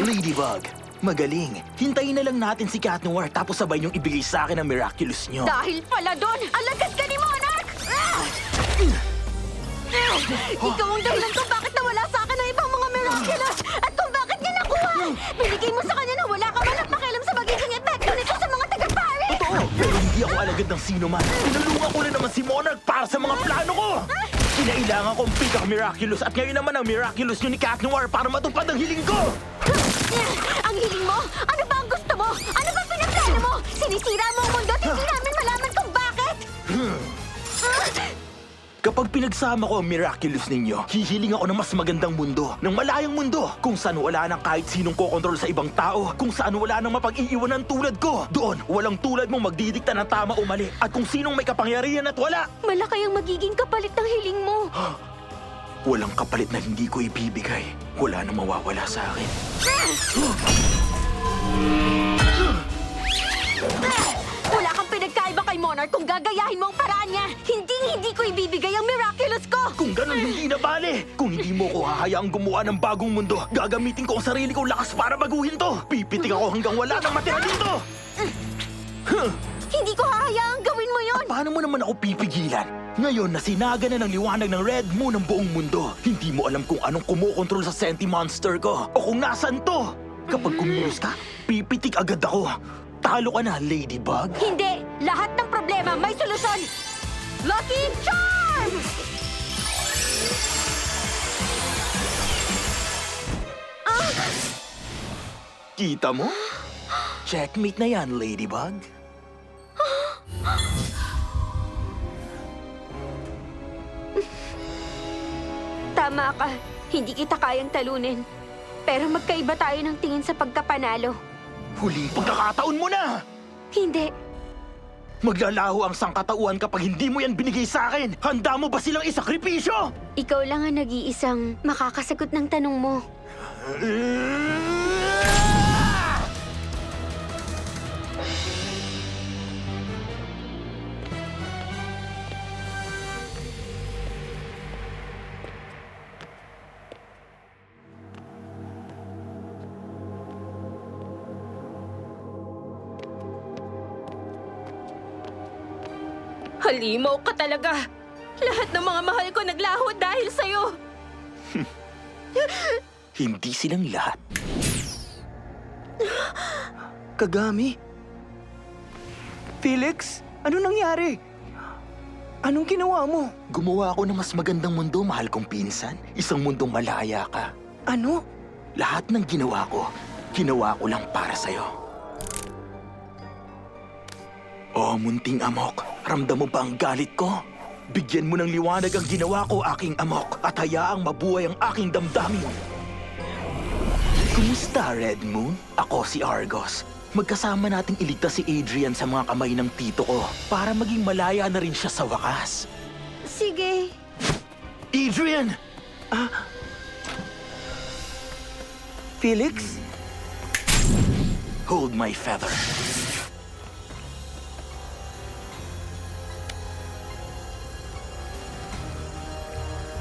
Ladybug, magaling. Hintayin na lang natin si Cat Noir tapos sabay niyong ibigay sa akin ang miraculous niyo. Dahil pala doon, alagad ka ni Monarch! Ikaw ang dahilan kung bakit nawala sa akin ang ibang mga miraculous at kung bakit niya nakuha! Binigay mo sa kanya na wala ka walang pakialam sa magiging epekto nito sa mga taga-Paris! Totoo, pero hindi ako alagad ng sino man. Tinulungan ko na naman si Monarch para sa mga plano ko! Kinailangan kong pinaka-miraculous at ngayon naman ang miraculous niyo ni Cat Noir para matupad ang hiling ko! Ang hiling mo? Ano ba ang gusto mo? Ano ba pinaplano mo? Sinisira mo ang mundo at hindi namin malaman kung bakit! Kapag pinagsama ko ang miraculous ninyo, hihiling ako ng mas magandang mundo, ng malayang mundo, kung saan wala nang kahit sinong kokontrol sa ibang tao, kung saan wala nang mapag-iiwanan tulad ko. Doon, walang tulad mong magdidikta ng tama o mali, at kung sinong may kapangyarihan at wala. Malaki ang magiging kapalit ng hiling mo. Walang kapalit na hindi ko ibibigay. Wala nang mawawala sa akin. Wala kang pinagkaiba kay Monarch kung gagayahin mo ang paraan niya. Hindi ko ibibigay ang miraculous ko. Kung ganun, hindi na bale. Kung hindi mo ko hahayaang gumawa ng bagong mundo, gagamitin ko ang sarili kong lakas para baguhin to. Pipitik ako hanggang wala nang matira dito. Hindi ko hahayaang gawin mo yon. Paano mo naman ako pipigilan? Ngayon na sinaga na ng liwanag ng Red Moon ang buong mundo, hindi mo alam kung anong kumokontrol sa Senti Monster ko o kung nasaan to. Kapag kumilos ka, pipitik agad ako. Talo ka na, Ladybug. Hindi! Lahat ng problema may solusyon! Lucky Charm! Kita mo? Checkmate na yan, Ladybug. Tama ka. Hindi kita kayang talunin. Pero magkaiba tayo ng tingin sa pagkapanalo. Huling pagkakataon mo na! Hindi. Maglalaho ang sangkatauhan kapag hindi mo yan binigay sa akin. Handa mo ba silang isakripisyo? Ikaw lang ang nag-iisang makakasagot ng tanong mo. Halimaw ka talaga! Lahat ng mga mahal ko naglaho dahil sa'yo! Hindi silang lahat. Kagami? Felix, ano nangyari? Anong ginawa mo? Gumawa ako ng mas magandang mundo, mahal kong pinsan. Isang mundong malaya ka. Ano? Lahat ng ginawa ko lang para sa'yo. Oh, munting amok. Ramdam mo ba ang galit ko? Bigyan mo ng liwanag ang ginawa ko, aking amok, at hayaang mabuhay ang aking damdamin. Kumusta, Red Moon? Ako si Argos. Magkasama nating iligtas si Adrian sa mga kamay ng tito ko para maging malaya na rin siya sa wakas. Sige. Adrian! Felix? Hold my feather.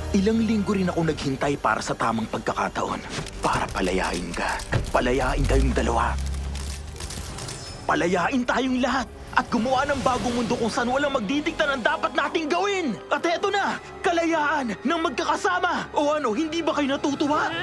Ilang linggo rin ako naghintay para sa tamang pagkakataon. Para palayain ka. Palayain kayong dalawa. Palayain tayong lahat. At gumawa ng bagong mundo kung saan walang magdidikta ng dapat nating gawin. At eto na, kalayaan ng magkakasama. O ano, hindi ba kayo natutuwa?